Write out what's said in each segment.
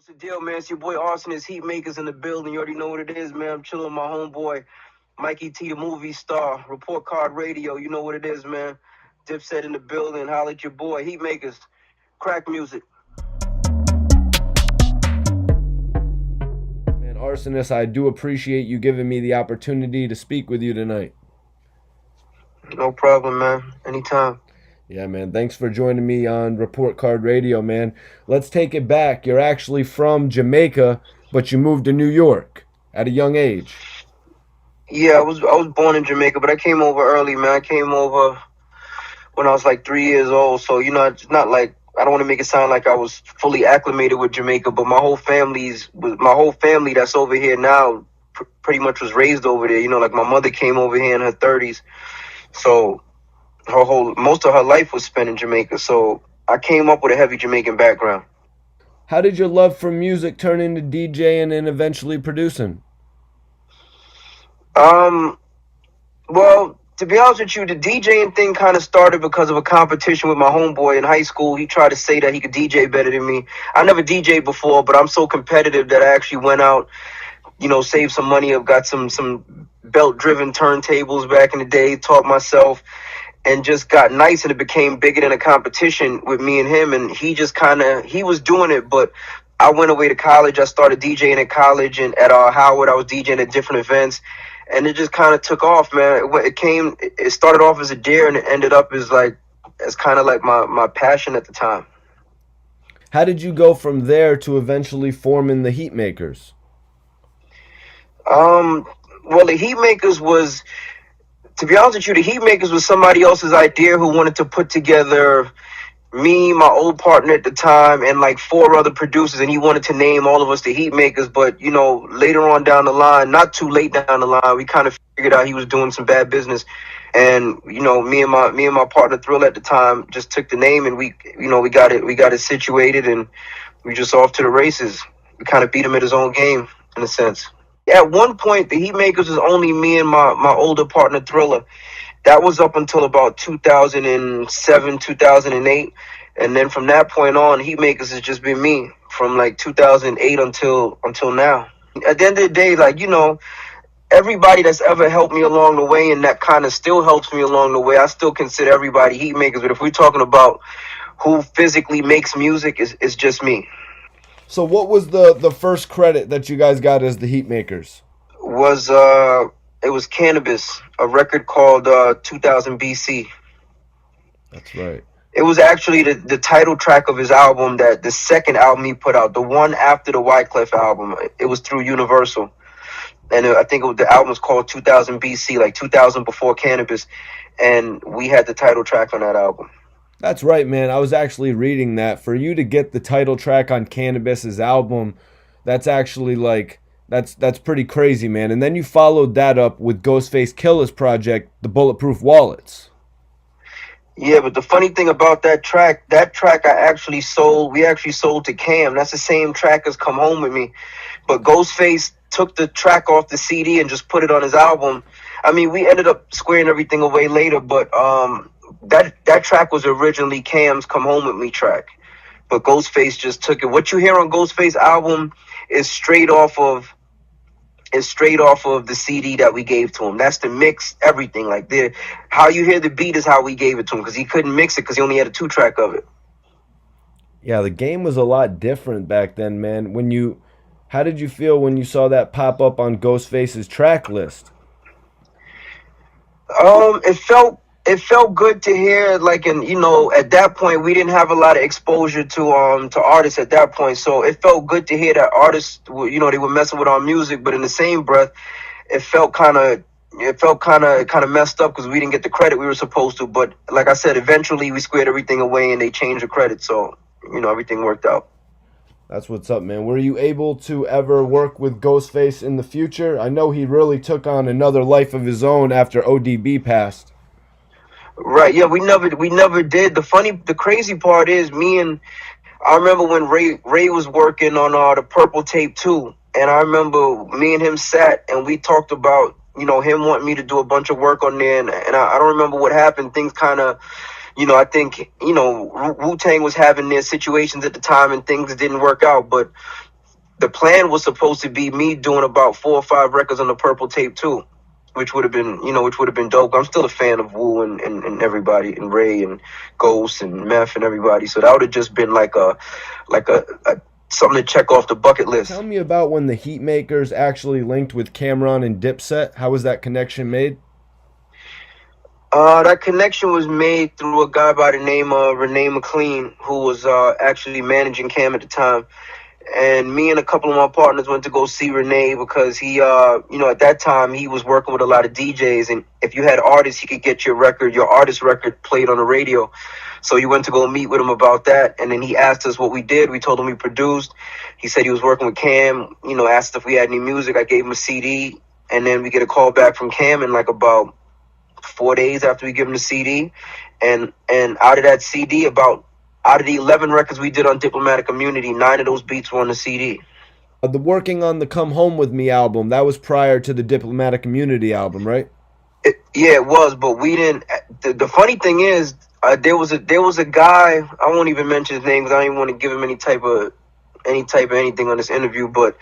What's the deal, man? It's your boy Rsonist, Heatmakerz in the building. You already know what it is, man. I'm chilling with my homeboy, Mikey T, the movie star, Report Card Radio. You know what it is, man. Dipset in the building. Holla at your boy, Heatmakerz. Crack music. Man, Rsonist, I do appreciate you giving me the opportunity to speak with you tonight. No problem, man. Anytime. Yeah, man. Thanks for joining me on Report Card Radio, man. Let's take it back. You're actually from Jamaica, but you moved to New York at a young age. Yeah, I was born in Jamaica, but I came over early, man. I came over when I was like 3 years old. So, it's not like, I don't want to make it sound like I was fully acclimated with Jamaica, but my whole family that's over here now pretty much was raised over there. Like my mother came over here in her 30s. So most of her life was spent in Jamaica. So I came up with a heavy Jamaican background. How did your love for music turn into DJing and eventually producing? Well, to be honest with you, the DJing thing kind of started because of a competition with my homeboy in high school. He tried to say that he could DJ better than me. I never DJed before, but I'm so competitive that I actually went out, saved some money. I've got some belt-driven turntables back in the day, taught myself, and just got nice, and it became bigger than a competition with me and him. And he was doing it, but I went away to college. I started DJing at college, and at Howard, I was DJing at different events. And it just kind of took off, man. It started off as a dare, and it ended up as kind of like my passion at the time. How did you go from there to eventually forming the Heatmakerz? Well, the Heatmakerz was, to be honest with you, the Heatmakerz was somebody else's idea who wanted to put together me, my old partner at the time, and like 4 other producers, and he wanted to name all of us the Heatmakerz. But later on down the line, not too late down the line, we kind of figured out he was doing some bad business, and me and my partner Thrill at the time just took the name, and we got it situated, and we just off to the races. We kind of beat him at his own game in a sense. At one point, the Heatmakerz was only me and my older partner Thriller. That was up until about 2007, 2008. And then from that point on, Heatmakerz has just been me from like 2008 until now. At the end of the day, everybody that's ever helped me along the way, and that kind of still helps me along the way, I still consider everybody Heatmakerz. But if we're talking about who physically makes music, it's just me. So what was the first credit that you guys got as the Heatmakerz? It was Cannabis, a record called 2000 BC. That's right. It was actually the title track of his album, that the second album he put out, the one after the Wyclef album. It was through Universal. And I think the album was called 2000 BC, like 2000 before Cannabis. And we had the title track on that album. That's right, man. I was actually reading that. For you to get the title track on Cannabis's album, that's actually that's pretty crazy, man. And then you followed that up with Ghostface Killah's project, The Bulletproof Wallets. Yeah, but the funny thing about that track we actually sold to Cam. That's the same track as Come Home With Me. But Ghostface took the track off the CD and just put it on his album. I mean, we ended up squaring everything away later, but that track was originally Cam's Come Home With Me track. But Ghostface just took it. What you hear on Ghostface album is straight off of the CD that we gave to him. That's the mix, everything. Like how you hear the beat is how we gave it to him, because he couldn't mix it because he only had a 2-track of it. Yeah, the game was a lot different back then, man. How did you feel when you saw that pop up on Ghostface's track list? It felt good to hear, at that point we didn't have a lot of exposure to artists at that point, so it felt good to hear that artists, they were messing with our music. But in the same breath, it felt kind of messed up because we didn't get the credit we were supposed to. But like I said, eventually we squared everything away and they changed the credit, so everything worked out. That's what's up, man. Were you able to ever work with Ghostface in the future? I know he really took on another life of his own after ODB passed. Right, yeah, we never did. The crazy part is I remember when Ray was working on the Purple Tape too, and I remember me and him sat and we talked about him wanting me to do a bunch of work on there, and I don't remember what happened. Things kind of, I think Wu-Tang was having their situations at the time and things didn't work out, but the plan was supposed to be me doing about 4 or 5 records on the Purple Tape too, which would have been, which would have been dope. I'm still a fan of Wu and everybody, and Ray and Ghost and Meth and everybody. So that would have just been like a something to check off the bucket list. Tell me about when the Heatmakerz actually linked with Cameron and Dipset. How was that connection made? That connection was made through a guy by the name of Renee McLean, who was actually managing Cam at the time. And me and a couple of my partners went to go see Renee because he, at that time he was working with a lot of DJs, and if you had artists, he could get your artist record played on the radio. So you went to go meet with him about that, and then he asked us what we did. We told him we produced. He said he was working with Cam. Asked if we had any music. I gave him a CD, and then we get a call back from Cam in like about 4 days after we give him the CD, and out of that CD, out of the 11 records we did on Diplomatic Immunity, 9 of those beats were on the CD. The working on the Come Home With Me album, that was prior to the Diplomatic Immunity album, right? Yeah, it was, but we didn't. The funny thing is, there was a guy. I won't even mention his name because I don't even want to give him any type of anything on this interview. But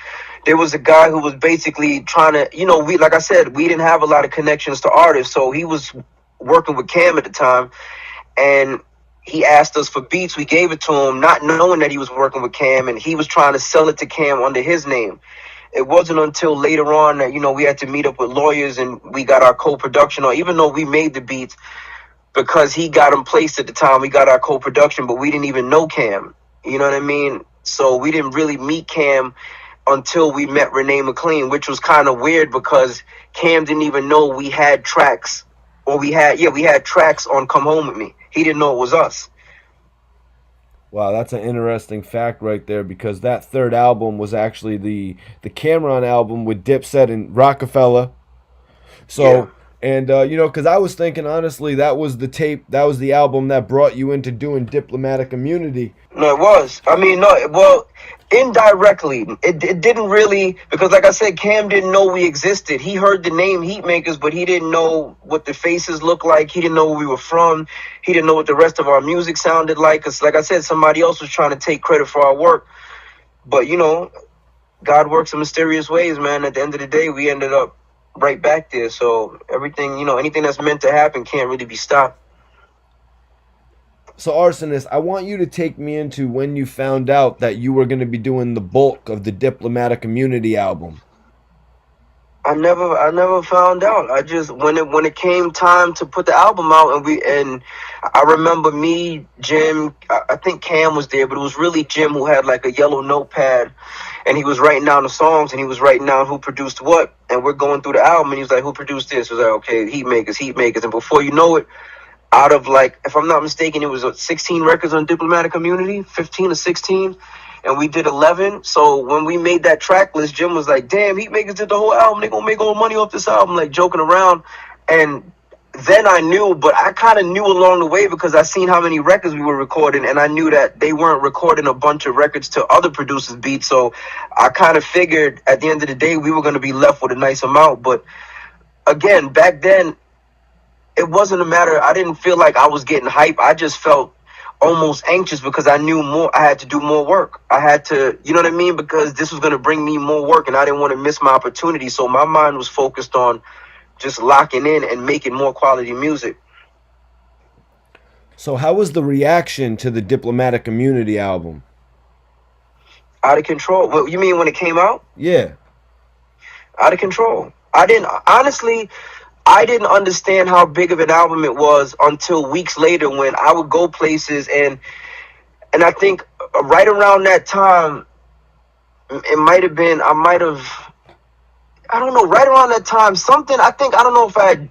there was a guy who was basically trying to, we, like I said, we didn't have a lot of connections to artists, so he was working with Cam at the time, and he asked us for beats. We gave it to him, not knowing that he was working with Cam, and he was trying to sell it to Cam under his name. It wasn't until later on that, we had to meet up with lawyers and we got our co-production, or even though we made the beats, because he got them placed at the time, we got our co-production, but we didn't even know Cam. You know what I mean? So we didn't really meet Cam until we met Renee McLean, which was kind of weird because Cam didn't even know we had tracks, or we had tracks on Come Home With Me. He didn't know it was us. Wow, that's an interesting fact right there, because that third album was actually the Cameron album with Dipset and Rockefeller. So, yeah. And, because I was thinking, honestly, that was the album that brought you into doing Diplomatic Immunity. No, it was. I mean, no, well, indirectly. It didn't really, because like I said, Cam didn't know we existed. He heard the name Heatmakerz, but he didn't know what the faces looked like. He didn't know where we were from. He didn't know what the rest of our music sounded like. Because like I said, somebody else was trying to take credit for our work. But, God works in mysterious ways, man. At the end of the day, we ended up right back there. So everything, anything that's meant to happen can't really be stopped. So, Rsonist, I want you to take me into when you found out that you were going to be doing the bulk of the Diplomatic Immunity album. I never found out. I just, when it came time to put the album out, and I remember me, Jim, I think Cam was there, but it was really Jim who had like a yellow notepad, and he was writing down the songs, and he was writing down who produced what, and we're going through the album, and he was like, who produced this? I was like, okay, Heatmakerz, and before you know it, out of like, if I'm not mistaken, it was 16 records on Diplomatic Immunity, 15 or 16, and we did 11. So when we made that track list, Jim was like, damn, Heatmakerz did the whole album. They're going to make all the money off this album, like joking around. And then I knew, but I kind of knew along the way because I seen how many records we were recording, and I knew that they weren't recording a bunch of records to other producers' beats. So I kind of figured at the end of the day, we were going to be left with a nice amount. But again, back then, it wasn't a matter, I didn't feel like I was getting hype. I just felt almost anxious because I knew I had to do more work. I had to, you know what I mean? Because this was going to bring me more work and I didn't want to miss my opportunity. So my mind was focused on just locking in and making more quality music. So how was the reaction to the Diplomatic Immunity album? Out of control. What, you mean when it came out? Yeah. Out of control. I didn't understand how big of an album it was until weeks later when I would go places and I think right around that time, it might have been, I don't know, right around that time, I don't know if I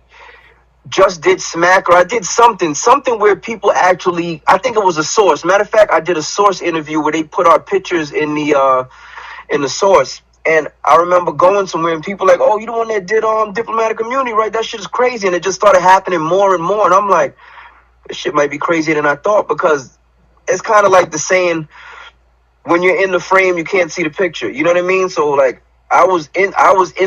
just did Smack or I did something where people actually, I think it was a Source. Matter of fact, I did a Source interview where they put our pictures in the Source. And I remember going somewhere and people like, oh, you the one that did Diplomatic Immunity, right? That shit is crazy. And it just started happening more and more. And I'm like, this shit might be crazier than I thought, because it's kind of like the saying, when you're in the frame, you can't see the picture. You know what I mean? So like I was in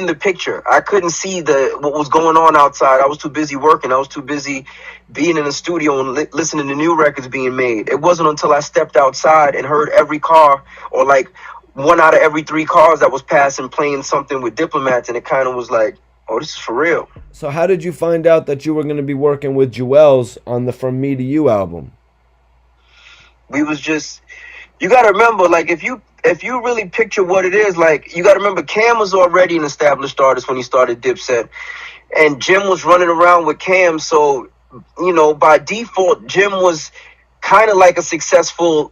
the picture. I couldn't see what was going on outside. I was too busy working. I was too busy being in the studio and listening to new records being made. It wasn't until I stepped outside and heard every car, or like one out of every three cars that was passing playing something with Diplomats, and it kind of was like, oh, this is for real. So how did you find out that you were going to be working with Juelz on the From Me to You album? We was just, you got to remember, like, if you really picture what it is, like, you got to remember Cam was already an established artist when he started Dipset, and Jim was running around with Cam, so, you know, by default, Jim was kind of like a successful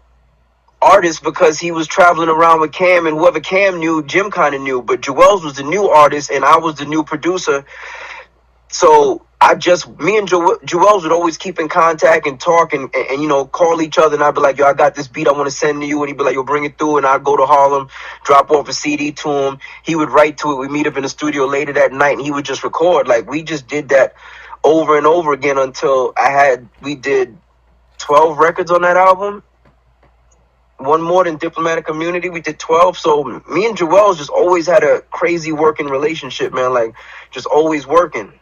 artist because he was traveling around with Cam, and whoever Cam knew, Jim kind of knew. But Juelz was the new artist, and I was the new producer. So me and Juelz would always keep in contact and talk and you know, call each other. And I'd be like, yo, I got this beat I want to send to you. And he'd be like, yo, bring it through. And I'd go to Harlem, drop off a CD to him. He would write to it. We'd meet up in the studio later that night, and he would just record. Like, we just did that over and over again until we did 12 records on that album. One more than Diplomatic Community. We did 12. So me and Juelz just always had a crazy working relationship, man. Like, just always working.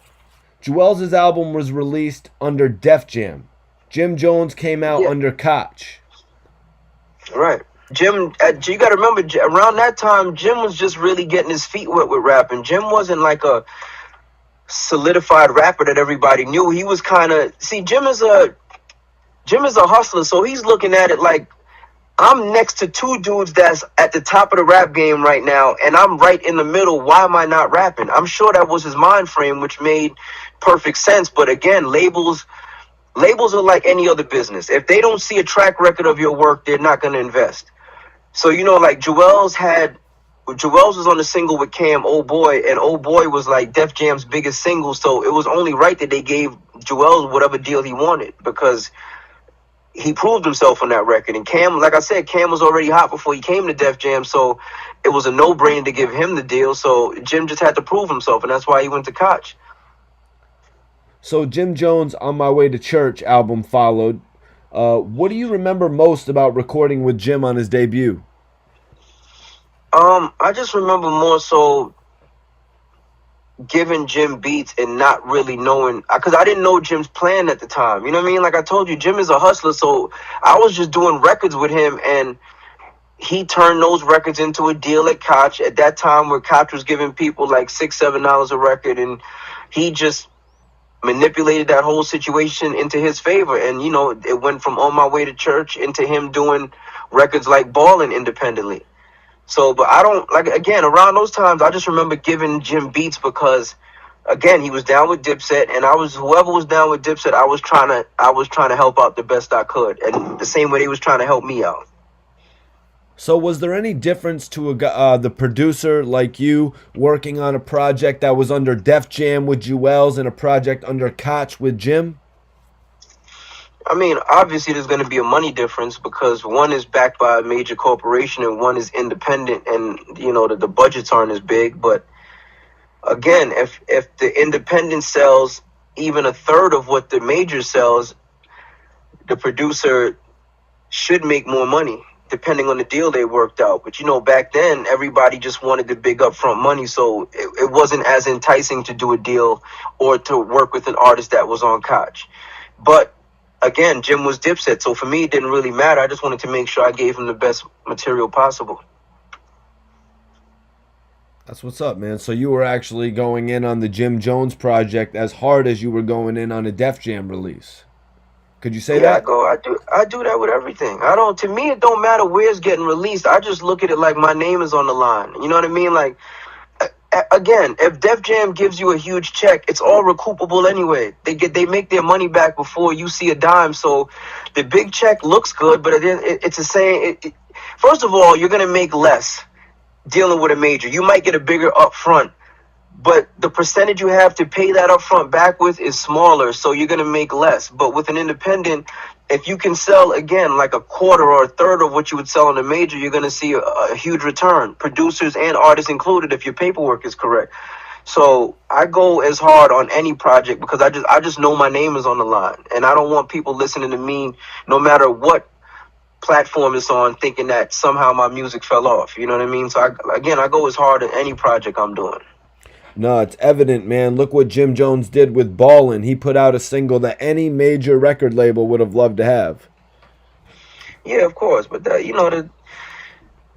Juelz's album was released under Def Jam. Jim Jones came out under Koch. Right. Jim, you got to remember, around that time, Jim was just really getting his feet wet with rapping. Jim wasn't like a solidified rapper that everybody knew. He was kind of, Jim is a hustler, so he's looking at it like, I'm next to two dudes that's at the top of the rap game right now, and I'm right in the middle. Why am I not rapping? I'm sure that was his mind frame, which made perfect sense. But again, labels are like any other business. If they don't see a track record of your work, they're not going to invest. So, you know, like Juelz was on the single with Cam, Oh Boy, and Oh Boy was like Def Jam's biggest single. So it was only right that they gave Juelz whatever deal he wanted, because he proved himself on that record. And Cam, like I said, Cam was already hot before he came to Def Jam, so it was a no-brainer to give him the deal. So Jim just had to prove himself, and that's why he went to Koch. So Jim Jones' On My Way to Church album followed. What do you remember most about recording with Jim on his debut? I just remember more so giving Jim beats and not really knowing, because I didn't know Jim's plan at the time. You know what I mean? Like I told you, Jim is a hustler, so I was just doing records with him, and he turned those records into a deal at Koch at that time, where Koch was giving people like $6-7 a record, and he just manipulated that whole situation into his favor. And, you know, it went from On My Way to Church into him doing records like Ballin' independently. So, but I don't, like, again, around those times, I just remember giving Jim beats because, again, he was down with Dipset, and whoever was down with Dipset, I was trying to help out the best I could, and the same way they was trying to help me out. So was there any difference to the producer like you working on a project that was under Def Jam with Juelz and a project under Koch with Jim? I mean, obviously there's going to be a money difference because one is backed by a major corporation and one is independent, and, you know, the budgets aren't as big. But again, if the independent sells even a third of what the major sells, the producer should make more money depending on the deal they worked out. But, you know, back then everybody just wanted the big upfront money, so it wasn't as enticing to do a deal or to work with an artist that was on Koch. But again, Jim was Dipset, so for me, it didn't really matter. I just wanted to make sure I gave him the best material possible. That's what's up, man. So you were actually going in on the Jim Jones project as hard as you were going in on a Def Jam release. Could you say that? I do that with everything. To me, it don't matter where it's getting released. I just look at it like my name is on the line. You know what I mean? Like, again, if Def Jam gives you a huge check, it's all recoupable anyway. They make their money back before you see a dime. So the big check looks good, but it's a saying. First of all, you're gonna make less dealing with a major. You might get a bigger upfront, but the percentage you have to pay that upfront back with is smaller, so you're gonna make less. But with an independent, if you can sell, again, like a quarter or a third of what you would sell in a major, you're going to see a huge return, producers and artists included, if your paperwork is correct. So I go as hard on any project because I just know my name is on the line, and I don't want people listening to me, no matter what platform it's on, thinking that somehow my music fell off. You know what I mean? So I go as hard at any project I'm doing. No, it's evident, man. Look what Jim Jones did with Ballin'. He put out a single that any major record label would have loved to have. Yeah, of course. But, you know,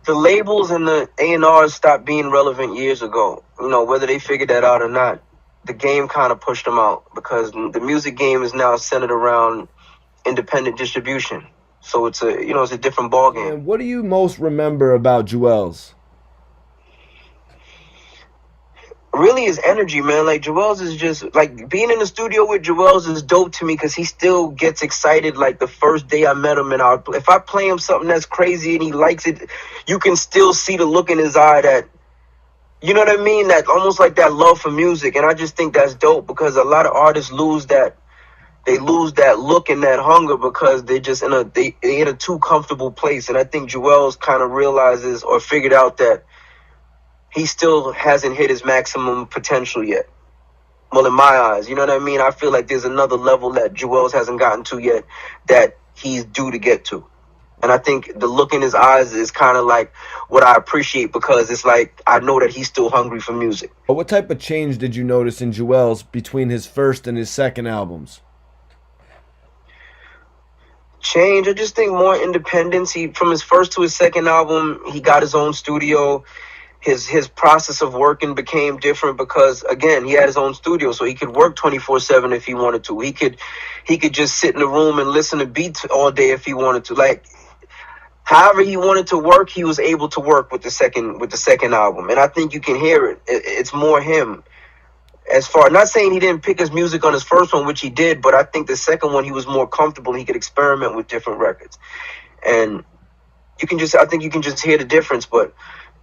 The labels and the A&Rs stopped being relevant years ago. You know, whether they figured that out or not, the game kind of pushed them out because the music game is now centered around independent distribution. So it's a different ball game. And what do you most remember about Juelz? Really his energy, man. Like Juelz is just like being in the studio with Juelz is dope to me because he still gets excited. Like the first day I met him, and if I play him something that's crazy and he likes it, you can still see the look in his eye that, you know what I mean, that almost like that love for music. And I just think that's dope because a lot of artists lose that. They lose that look and that hunger because they're just they in a too comfortable place. And I think Juelz kind of realizes or figured out that he still hasn't hit his maximum potential yet. Well, in my eyes, you know what I mean? I feel like there's another level that Juelz hasn't gotten to yet that he's due to get to. And I think the look in his eyes is kind of like what I appreciate because it's like I know that he's still hungry for music. What type of change did you notice in Juelz between his first and his second albums? Change, I just think more independence. From his first to his second album, he got his own studio. His process of working became different because again he had his own studio, so he could work 24/7 if he wanted to. He could just sit in the room and listen to beats all day if he wanted to. Like however he wanted to work, he was able to work with the second album, and I think you can hear it. It's more him. As far, not saying he didn't pick his music on his first one, which he did, but I think the second one he was more comfortable. He could experiment with different records, and I think you can just hear the difference. But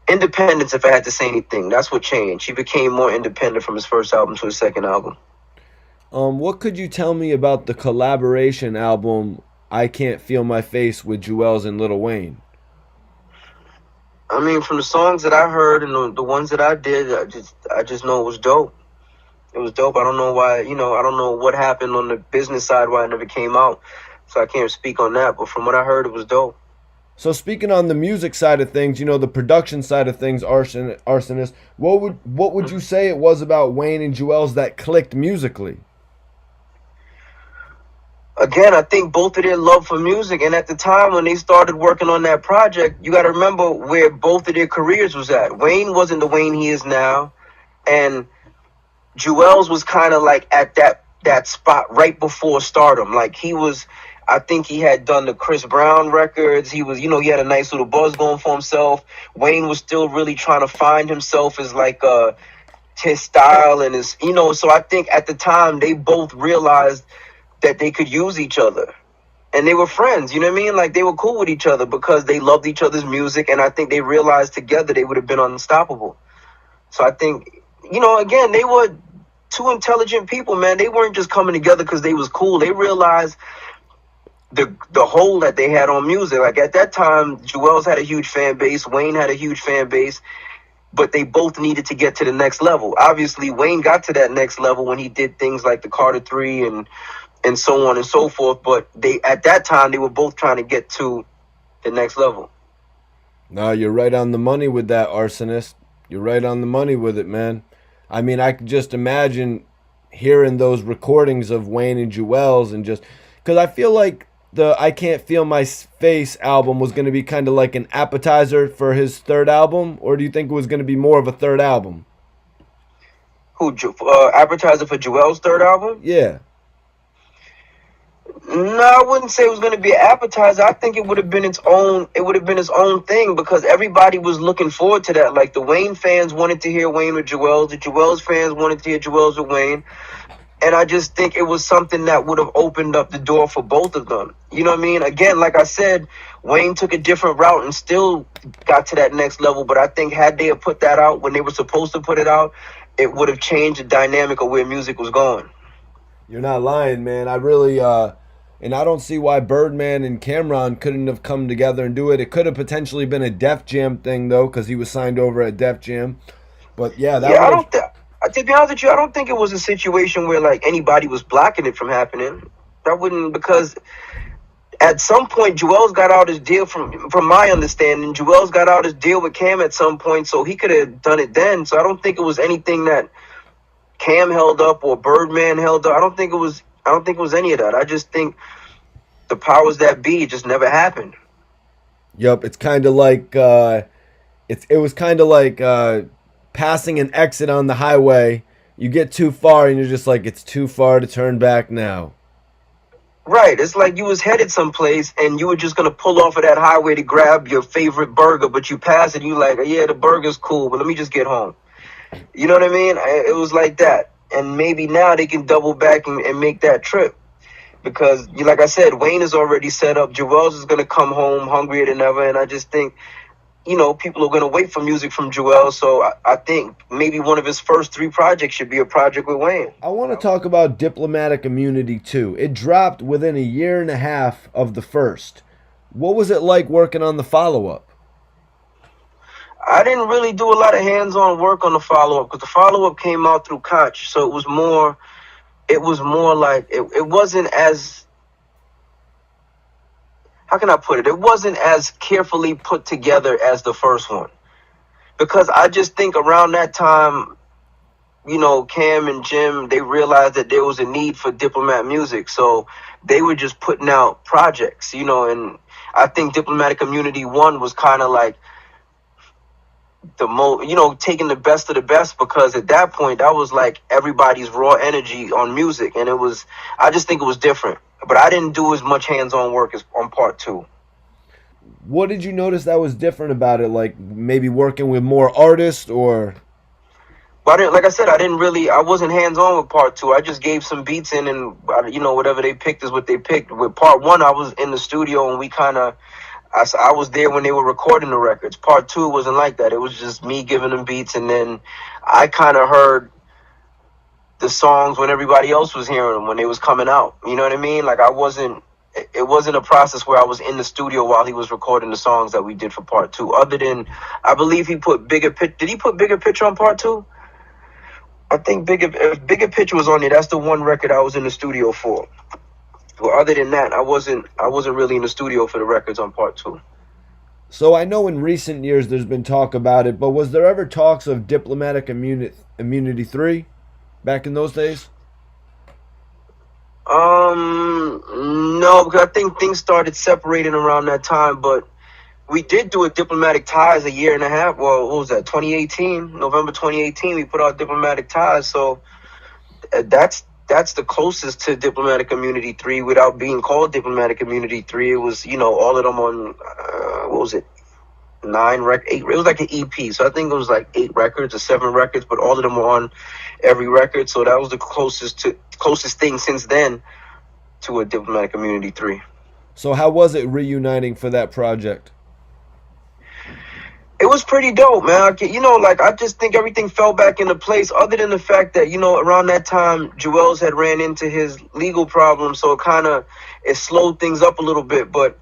independence, if I had to say anything, that's what changed. He became more independent from his first album to his second album. What could you tell me about the collaboration album I Can't Feel My Face with Juelz and Lil Wayne? I mean, from the songs that I heard and the ones that I did, I just know it was dope. It was dope. I don't know why, I don't know what happened on the business side why it never came out. So I can't speak on that. But from what I heard, it was dope. So speaking on the music side of things, the production side of things, Rsonist, what would you say it was about Wayne and Juelz that clicked musically? Again, I think both of their love for music, and at the time when they started working on that project, you got to remember where both of their careers was at. Wayne wasn't the Wayne he is now, and Juelz was kind of like at that spot right before stardom. Like I think he had done the Chris Brown records. He was, he had a nice little buzz going for himself. Wayne was still really trying to find himself as like his style and his, so I think at the time they both realized that they could use each other. And they were friends, you know what I mean? Like they were cool with each other because they loved each other's music, and I think they realized together they would have been unstoppable. So I think, again, they were two intelligent people, man. They weren't just coming together because they was cool. They realized the hole that they had on music. Like at that time, Juelz had a huge fan base, Wayne had a huge fan base, but they both needed to get to the next level. Obviously, Wayne got to that next level when he did things like the Carter 3 and so on and so forth. But at that time, they were both trying to get to the next level. No, you're right on the money with that, Rsonist. You're right on the money with it, man. I mean, I could just imagine hearing those recordings of Wayne and Juelz and just because I feel like the I Can't Feel My Face album was going to be kind of like an appetizer for his third album, or do you think it was going to be more of a third album? Appetizer for Juelz's third album? Yeah. No, I wouldn't say it was going to be an appetizer. I think it would have been its own. It would have been its own thing because everybody was looking forward to that. Like the Wayne fans wanted to hear Wayne with Juelz. The Juelz fans wanted to hear Juelz with Wayne. And I just think it was something that would have opened up the door for both of them. You know what I mean? Again, like I said, Wayne took a different route and still got to that next level. But I think had they have put that out when they were supposed to put it out, it would have changed the dynamic of where music was going. You're not lying, man. I really, and I don't see why Birdman and Cameron couldn't have come together and do it. It could have potentially been a Def Jam thing, though, because he was signed over at Def Jam. But yeah, to be honest with you, I don't think it was a situation where like anybody was blocking it from happening. That wouldn't, because at some point Juelz got out his deal from my understanding. Juelz got out his deal with Cam at some point, so he could have done it then. So I don't think it was anything that Cam held up or Birdman held up. I don't think it was any of that. I just think the powers that be just never happened. Yup, it's kind of like it was kind of like passing an exit on the highway. You get too far and you're just like, it's too far to turn back now. Right. It's like you was headed someplace and you were just gonna pull off of that highway to grab your favorite burger, but you pass it and you like, yeah, the burger's cool, but let me just get home. You know what I mean? It was like that. And maybe now they can double back and make that trip. Because, like I said, Wayne is already set up. Juelz is going to come home hungrier than ever. And I just think, people are going to wait for music from Juelz. So I think maybe one of his first three projects should be a project with Wayne. I want to talk about Diplomatic Immunity too. It dropped within a year and a half of the first. What was it like working on the follow-up? I didn't really do a lot of hands-on work on the follow-up because the follow-up came out through Koch. So it was more like it wasn't as, how can I put it? It wasn't as carefully put together as the first one. Because I just think around that time, Cam and Jim, they realized that there was a need for Diplomat music. So they were just putting out projects, and I think Diplomatic Immunity 1 was kind of like the most, taking the best of the best, because at that point that was like everybody's raw energy on music, and I just think it was different. But I didn't do as much hands-on work as on part 2. What did you notice that was different about it? Like maybe working with more artists, or? But like I said, I wasn't hands-on with part 2. I just gave some beats in, and whatever they picked is what they picked. With part 1, I was in the studio and I was there when they were recording the records. Part 2 wasn't like that. It was just me giving them beats, and then I kind of heard the songs when everybody else was hearing them when they was coming out. You know what I mean? Like it wasn't a process where I was in the studio while he was recording the songs that we did for part 2. Other than, I believe he put Bigger Picture. Did he put Bigger Picture on part 2? I think Bigger Picture was on there. That's the one record I was in the studio for. Well, other than that, I wasn't really in the studio for the records on part 2. So I know in recent years there's been talk about it, but was there ever talks of Diplomatic Immunity 3 back in those days? No, because I think things started separating around that time, but we did do a Diplomatic Ties a year and a half. Well, what was that? 2018, November 2018, we put out Diplomatic Ties. So that's the closest to Diplomatic Immunity 3 without being called Diplomatic Immunity 3. It was, all of them on, what was it? 8. It was like an EP. So I think it was like 8 records or 7 records, but all of them were on every record. So that was the closest thing since then to a Diplomatic Immunity 3. So how was it reuniting for that project? It was pretty dope, man. I just think everything fell back into place, other than the fact that, around that time, Juelz had ran into his legal problems, so it slowed things up a little bit. But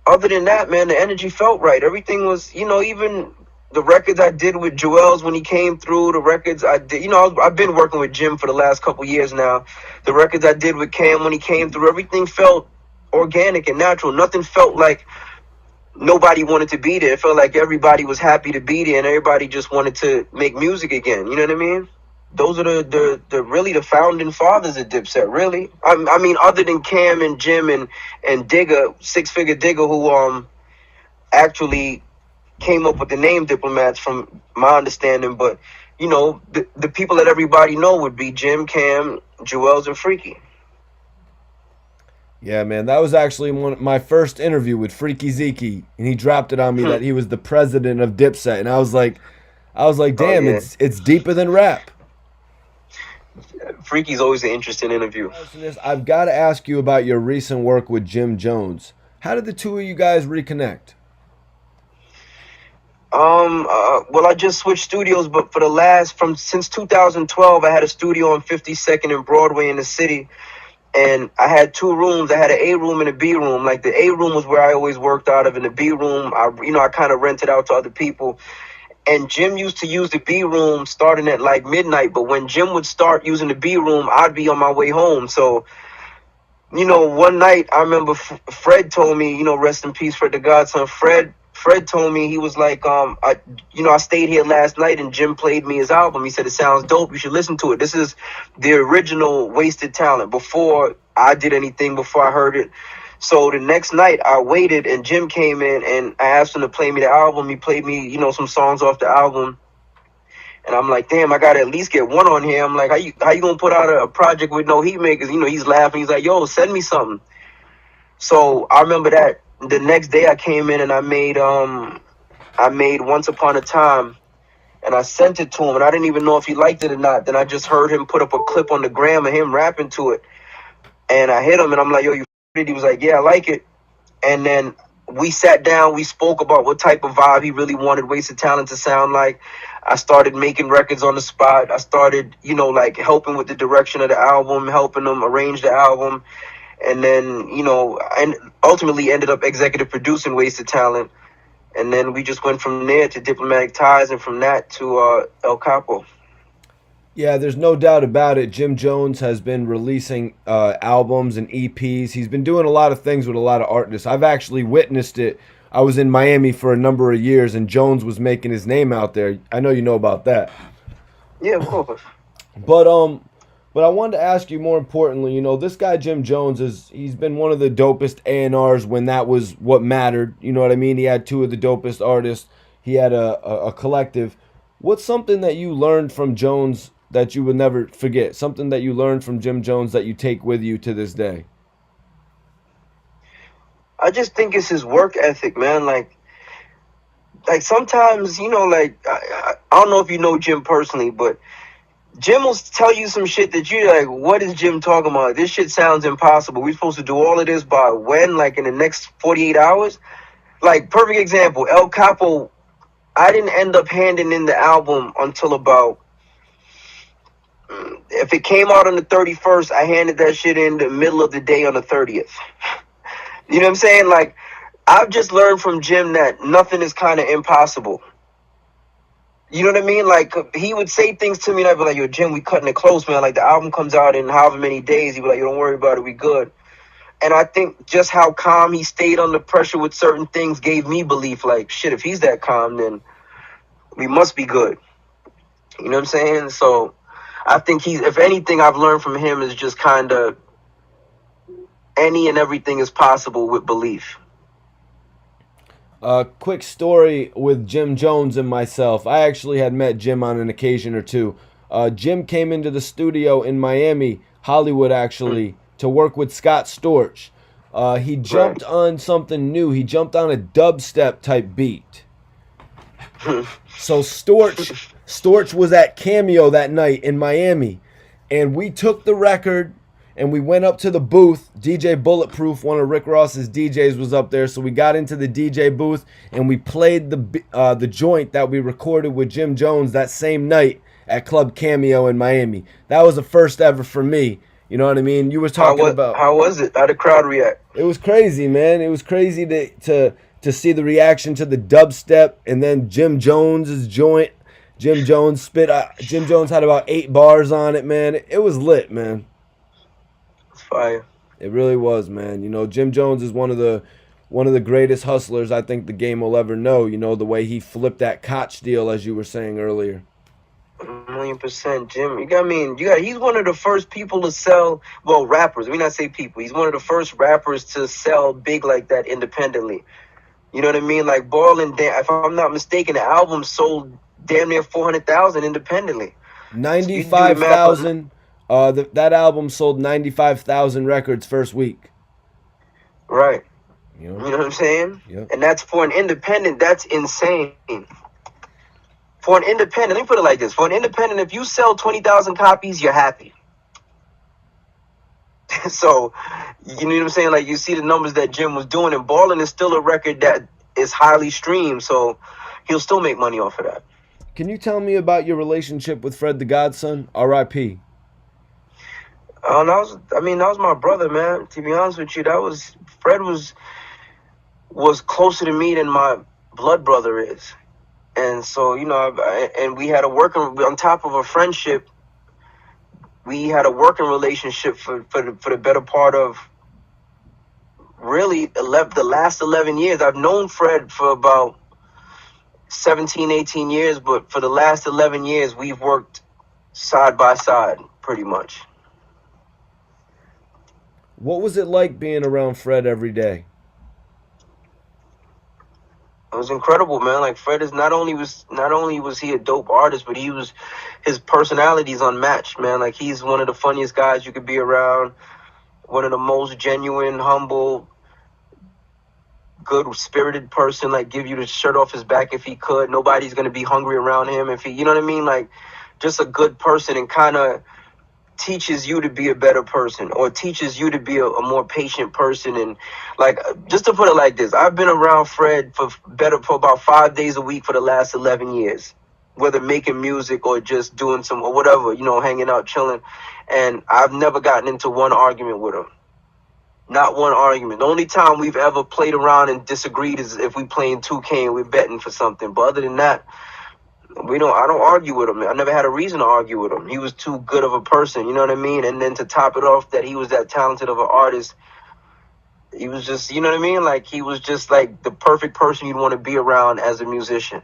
other than that, man, the energy felt right. Everything was, even the records I did with Juelz when he came through, the records I did, I've been working with Jim for the last couple years now. The records I did with Cam when he came through, everything felt organic and natural. Nothing felt like nobody wanted to be there. It felt like everybody was happy to be there and everybody just wanted to make music again. You know what I mean? Those are the really the founding fathers of Dipset, really. I mean, other than Cam and Jim and Digga, Six Figure Digga, who actually came up with the name Diplomats from my understanding. But, the people that everybody know would be Jim, Cam, Juelz, and Freaky. Yeah, man, that was actually my first interview with Freaky Zeke, and he dropped it on me that he was the president of Dipset, and I was like, damn, yeah. It's deeper than rap. Freaky's always an interesting interview. I've got to ask you about your recent work with Jim Jones. How did the two of you guys reconnect? Well, I just switched studios, but since 2012, I had a studio on 52nd and Broadway in the city. And I had 2 rooms. I had an A room and a B room. Like the A room was where I always worked out of, and the B room, I kind of rented out to other people. And Jim used to use the B room starting at like midnight. But when Jim would start using the B room, I'd be on my way home. So, one night I remember Fred told me, rest in peace, Fred the Godson. Fred told me, he was like, I stayed here last night and Jim played me his album. He said, it sounds dope. You should listen to it. This is the original Wasted Talent before I did anything, before I heard it. So the next night I waited and Jim came in and I asked him to play me the album. He played me, some songs off the album. And I'm like, damn, I gotta at least get one on here. I'm like, how you gonna put out a project with no Heatmakerz? He's laughing. He's like, yo, send me something. So I remember that the next day I came in and I made Once Upon a Time, and I sent it to him, and I didn't even know if he liked it or not. Then I just heard him put up a clip on the gram of him rapping to it, and I hit him, and I'm like, yo, you f***ed it? He was like, yeah, I like it. And then we sat down, we spoke about what type of vibe he really wanted Wasted Talent to sound like. I started making records on the spot. I started, like helping with the direction of the album, helping him arrange the album. And then, and ultimately ended up executive producing Wasted Talent. And then we just went from there to Diplomatic Ties, and from that to El Capo. Yeah, there's no doubt about it. Jim Jones has been releasing albums and EPs. He's been doing a lot of things with a lot of artists. I've actually witnessed it. I was in Miami for a number of years, and Jones was making his name out there. I know you know about that. Yeah, of course. But I wanted to ask you more importantly, this guy Jim Jones he's been one of the dopest A&Rs when that was what mattered. You know what I mean? He had two of the dopest artists. He had a collective. What's something that you learned from Jones that you would never forget? Something that you learned from Jim Jones that you take with you to this day? I just think it's his work ethic, man. Like sometimes, I don't know if you know Jim personally, but Jim will tell you some shit that you're like, what is Jim talking about? This shit sounds impossible. We're supposed to do all of this by when? Like in the next 48 hours? Like, perfect example, El Capo, I didn't end up handing in the album until about, if it came out on the 31st, I handed that shit in the middle of the day on the 30th. You know what I'm saying? Like, I've just learned from Jim that nothing is kind of impossible. You know what I mean? Like, he would say things to me, and I'd be like, yo, Jim, we cutting it close, man. Like, the album comes out in however many days. He'd be like, yo, don't worry about it. We good. And I think just how calm he stayed under pressure with certain things gave me belief. Like, shit, if he's that calm, then we must be good. You know what I'm saying? So I think if anything I've learned from him is just kind of any and everything is possible with belief. Quick story with Jim Jones and myself. I actually had met Jim on an occasion or two. Jim came into the studio in Miami, Hollywood actually, to work with Scott Storch. He jumped on something new. He jumped on a dubstep type beat. So Storch was at Cameo that night in Miami, and we took the record and we went up to the booth. DJ Bulletproof, one of Rick Ross's DJs, was up there, so we got into the DJ booth and we played the joint that we recorded with Jim Jones that same night at Club Cameo in Miami. That was the first ever for me. You know what I mean? You were talking about how was it? How did the crowd react? It was crazy, man. It was crazy to see the reaction to the dubstep, and then Jim Jones's joint. Jim Jones spit. Jim Jones had about 8 bars on it, man. It was lit, man. It's fire. It really was, man. Jim Jones is one of the greatest hustlers I think the game will ever know. The way he flipped that Koch deal, as you were saying earlier. 1,000,000%, Jim. He's one of the first people to sell, rappers. Let me not say people. He's one of the first rappers to sell big like that independently. You know what I mean? Like Ball and Dan, if I'm not mistaken, the album sold damn near 400,000 independently. 95,000. That album sold 95,000 records first week. Right. You know what I'm saying? Yep. And that's for an independent. That's insane. For an independent, let me put it like this. For an independent, if you sell 20,000 copies, you're happy. So, you know what I'm saying? Like, you see the numbers that Jim was doing, and Ballin' is still a record that is highly streamed, so he'll still make money off of that. Can you tell me about your relationship with Fred the Godson? R.I.P. That was my brother, man. To be honest with you, Fred was closer to me than my blood brother is. And so, and we had on top of a friendship, we had a working relationship for the better part of really the last 11 years. I've known Fred for about 17, 18 years, but for the last 11 years, we've worked side by side pretty much. What was it like being around Fred every day? It was incredible, man. Like Fred is not only was he a dope artist, but his personality is unmatched, man. Like he's one of the funniest guys you could be around, one of the most genuine, humble, good spirited person. Like give you the shirt off his back if he could. Nobody's gonna be hungry around him if he, you know what I mean? Like just a good person, and kind of teaches you to be a better person, or teaches you to be a more patient person. And like, just to put it like this, I've been around Fred for about 5 days a week for the last 11 years, whether making music or just doing some or whatever, hanging out, chilling. And I've never gotten into one argument with him. Not one argument. The only time we've ever played around and disagreed is if we playing 2K and we're betting for something. But other than that, I don't argue with him. I never had a reason to argue with him. He was too good of a person, you know what I mean? And then to top it off, that he was that talented of an artist, he was just, you know what I mean? Like he was just like the perfect person you'd want to be around as a musician.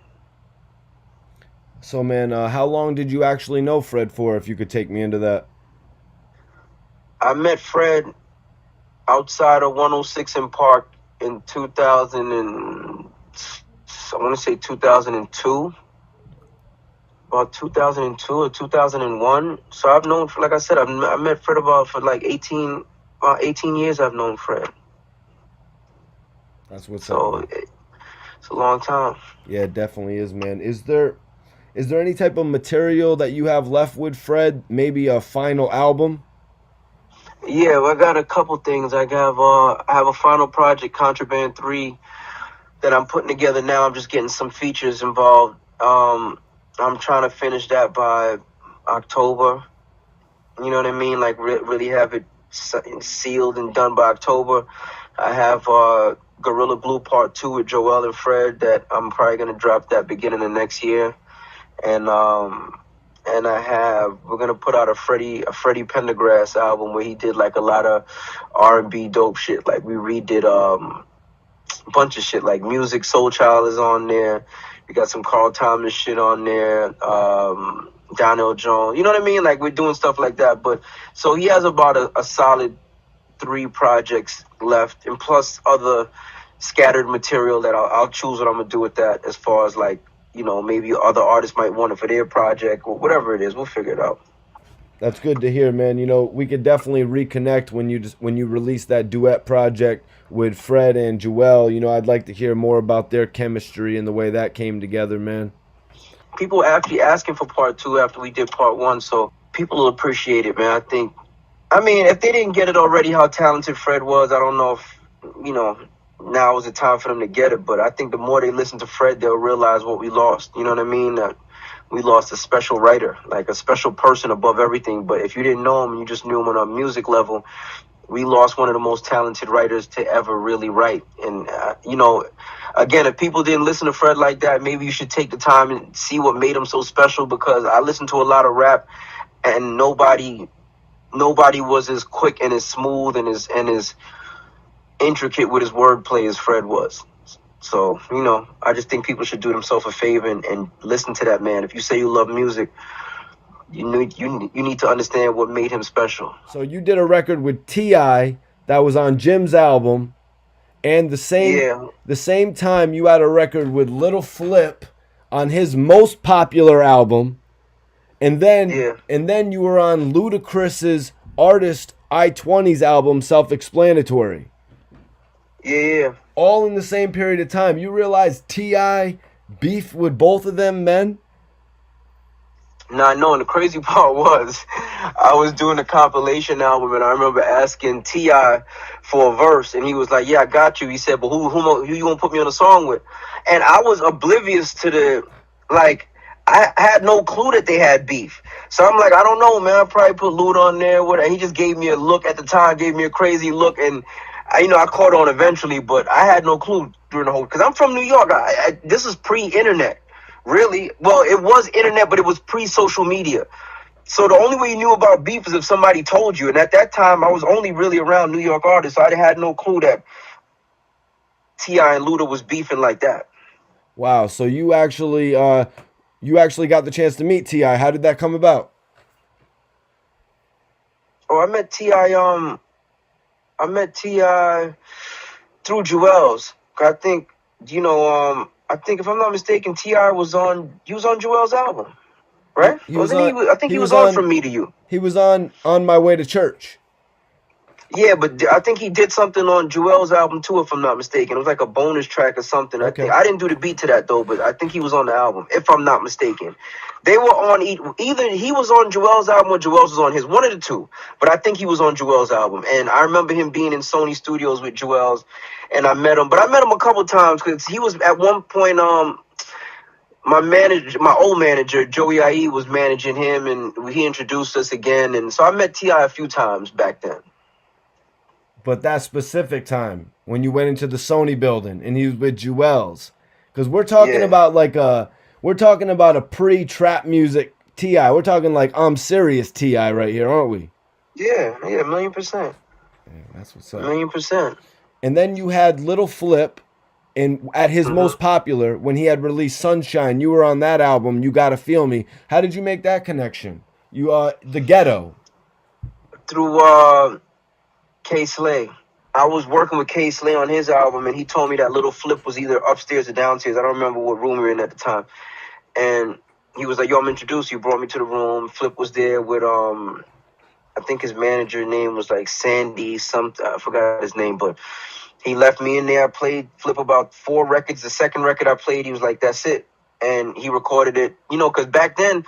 So, man, how long did you actually know Fred for, if you could take me into that? I met Fred outside of 106 in Park in 2000 and I want to say 2002. About 2002 or 2001. So I've known, like I said, I met Fred for like 18 years. I've known Fred. That's what's up, So man. it's a long time. Yeah, it definitely is, man. Is there any type of material that you have left with Fred? Maybe a final album? Yeah, well, I got a couple things. I have a final project, Contraband 3, that I'm putting together now. I'm just getting some features involved. I'm trying to finish that by October. You know what I mean? Like really have it sealed and done by October. I have Gorilla Glue Part 2 with Joel and Fred that I'm probably gonna drop that beginning of next year. And we're gonna put out a Freddie Pendergrass album where he did like a lot of R&B dope shit. Like we redid a bunch of shit, like Music Soul Child is on there. We got some Carl Thomas shit on there. Donnell Jones, you know what I mean? Like we're doing stuff like that. But so he has about a solid 3 projects left, and plus other scattered material that I'll choose what I'm gonna do with that. As far as like, maybe other artists might want it for their project or whatever it is. We'll figure it out. That's good to hear, man. We could definitely reconnect when you release that duet project with Fred and Juelz. I'd like to hear more about their chemistry and the way that came together, man. People actually asking for part 2 after we did part 1, so people will appreciate it, man. I mean, if they didn't get it already, how talented Fred was, I don't know if, now is the time for them to get it. But I think the more they listen to Fred, they'll realize what we lost. You know what I mean? That we lost a special writer, like a special person above everything. But if you didn't know him and you just knew him on a music level, we lost one of the most talented writers to ever really write. And, again, if people didn't listen to Fred like that, maybe you should take the time and see what made him so special, because I listened to a lot of rap and nobody was as quick and as smooth and as intricate with his wordplay as Fred was. So, I just think people should do themselves a favor and listen to that man. If you say you love music, you need to understand what made him special. So you did a record with T.I. that was on Jim's album, and the same time you had a record with Little Flip on his most popular album, and then you were on Ludacris's Artist I-20's album, Self-Explanatory. Yeah. All in the same period of time. You realize T.I. beef with both of them men? Nah, no, and the crazy part was I was doing a compilation album, and I remember asking T.I. for a verse, and he was like, yeah, I got you. He said, but who you gonna put me on a song with? And I was oblivious to I had no clue that they had beef. So I'm like, I don't know, man. I probably put Luda on there. Whatever. He just gave me a look at the time, gave me a crazy look, and I caught on eventually, but I had no clue during the whole, because I'm from New York. This is pre-internet. Really? Well, it was internet, but it was pre-social media. So the only way you knew about beef is if somebody told you. And at that time, I was only really around New York artists, so I had no clue that T.I. and Luda was beefing like that. Wow. So you actually got the chance to meet T.I. How did that come about? Oh, I met T.I. I met T.I. through Juelz. I think, I think if I'm not mistaken, T.I. he was on Juelz's album, right? He was Wasn't he? on. I think He he was was on on. From Me to You. He was on my way to church. Yeah, but I think he did something on Juelz's album too, if I'm not mistaken. It was like a bonus track or something. I think Okay. I didn't do the beat to that though, but I think he was on the album, if I'm not mistaken. They were on either he was on Juelz's album or Juelz was on his, one of the two. But I think he was on Juelz's album, and I remember him being in Sony Studios with Juelz, and I met him. But I met him a couple times because he was at one point. My old manager, Joey IE, was managing him, and he introduced us again, and so I met T.I. a few times back then. But that specific time when you went into the Sony building and he was with Juelz, because Yeah. we're talking about a pre-trap music Ti. We're talking like I'm serious Ti right here, aren't we? Yeah, yeah, 1,000,000%. Yeah, that's what's A up. 1,000,000%. And then you had Little Flip, and at his hmm most popular when he had released Sunshine, you were on that album. You Gotta Feel Me. How did you make that connection? You the Ghetto. Through K Slay. I was working with K Slay on his album, and he told me that Little Flip was either upstairs or downstairs. I don't remember what room we were in at the time. And he was like, "Yo, I'm introduced you." Brought me to the room. Flip was there with I think his manager name was like Sandy something. I forgot his name, but he left me in there. I played Flip about 4 records. The second record I played, he was like, "That's it," and he recorded it. Because back then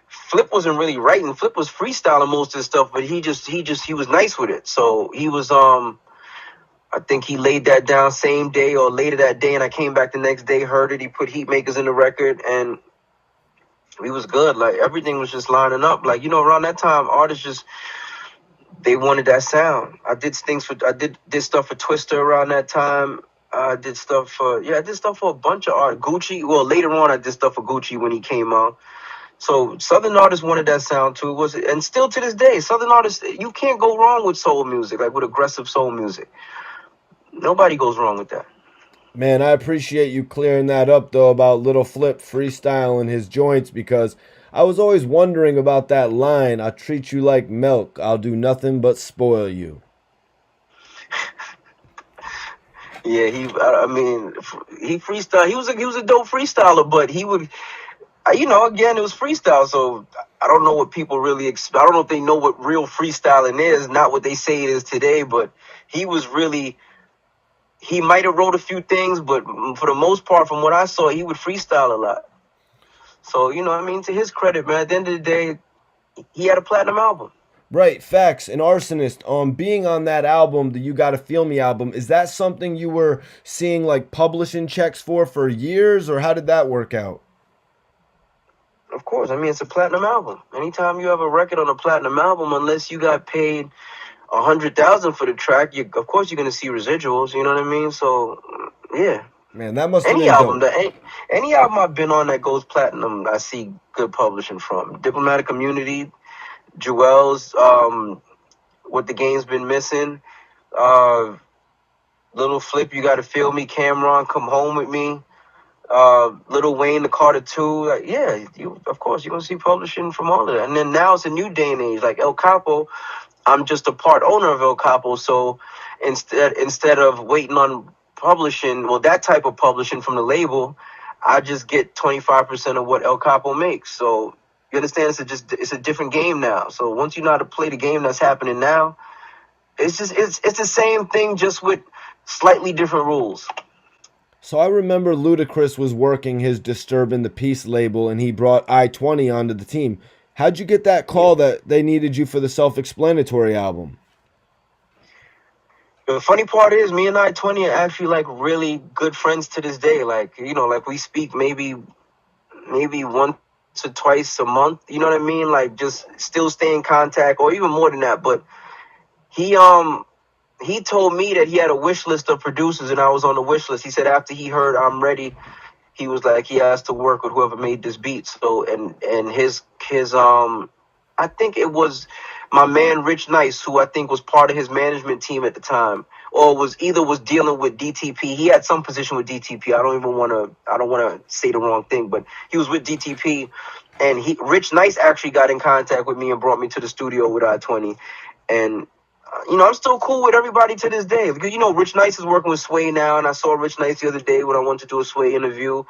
Flip wasn't really writing. Flip was freestyling most of the stuff, but he was nice with it. So he was I think he laid that down same day or later that day, and I came back the next day, heard it. He put Heatmakerz in the record, and we was good. Like everything was just lining up. Like around that time, artists just they wanted that sound. I did stuff for Twister around that time. I did stuff for a bunch of art. Gucci. Well, later on, I did stuff for Gucci when he came out. So Southern artists wanted that sound too. And still to this day, Southern artists, you can't go wrong with soul music, like with aggressive soul music. Nobody goes wrong with that. Man, I appreciate you clearing that up though about Little Flip freestyling his joints because I was always wondering about that line, I'll treat you like milk, I'll do nothing but spoil you. Yeah, I mean, he freestyle. He was a dope freestyler, but he would, again, it was freestyle. So I don't know what people really expect. I don't know if they know what real freestyling is. Not what they say it is today, but he was really. He might have wrote a few things, but for the most part, from what I saw, he would freestyle a lot. So to his credit, man. At the end of the day, he had a platinum album. Right, facts. And Arsonist, being on that album, the You Gotta Feel Me album, is that something you were seeing like publishing checks for years, or how did that work out? Of course, I mean it's a platinum album. Anytime you have a record on a platinum album, unless you got paid 100,000 for the track, of course you're gonna see residuals. You know what I mean? So yeah, Man, that must have any been album dope. that any album I've been on that goes platinum, I see good publishing from. Diplomatic Community, Juelz, What the Game's Been Missing, uh, Little Flip, You Gotta Feel Me, Cameron, Come Home With Me. Little Wayne, the Carter 2, yeah, of course you're gonna see publishing from all of that. And then now it's a new day and age. Like El Capo, I'm just a part owner of El Capo, so instead of waiting on publishing, well, that type of publishing from the label, I just get 25% of what El Capo makes. So you understand, it's a different game now. So once you know how to play the game that's happening now, it's the same thing, just with slightly different rules. So I remember Ludacris was working his Disturbing the Peace label and he brought I-20 onto the team. How'd you get that Yeah. call that they needed you for the self-explanatory album? The funny part is, me and I-20 are actually like really good friends to this day. Like, like we speak maybe once or twice a month. You know what I mean? Like, just still stay in contact, or even more than that. But he he told me that he had a wish list of producers, and I was on the wish list. He said after he heard I'm Ready, he was like he has to work with whoever made this beat. So and his I think it was my man Rich Nice, who I think was part of his management team at the time, or was dealing with DTP. He had some position with DTP. I don't wanna say the wrong thing, but he was with DTP, and Rich Nice actually got in contact with me and brought me to the studio with I-20, and I'm still cool with everybody to this day. Because, Rich Nice is working with Sway now, and I saw Rich Nice the other day when I went to do a Sway interview.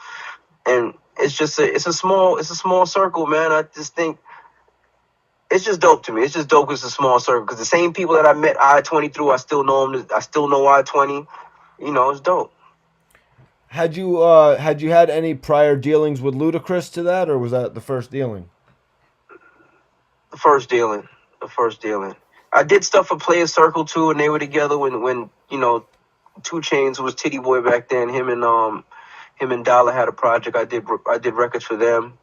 And it's just it's a small circle, man. I just think it's just dope to me. It's just dope. It's a small circle because the same people that I met I-20 through, I still know them. I still know I-20. It's dope. Had you had any prior dealings with Ludacris to that, or was that the first dealing? The first dealing. The first dealing. I did stuff for Player Circle too, and they were together when 2 Chainz was Titty Boy back then. Him and Dollar had a project. I did records for them.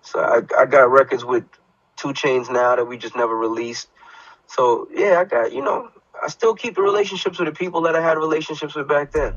So I got records with 2 Chainz now that we just never released. So yeah, I got I still keep the relationships with the people that I had relationships with back then.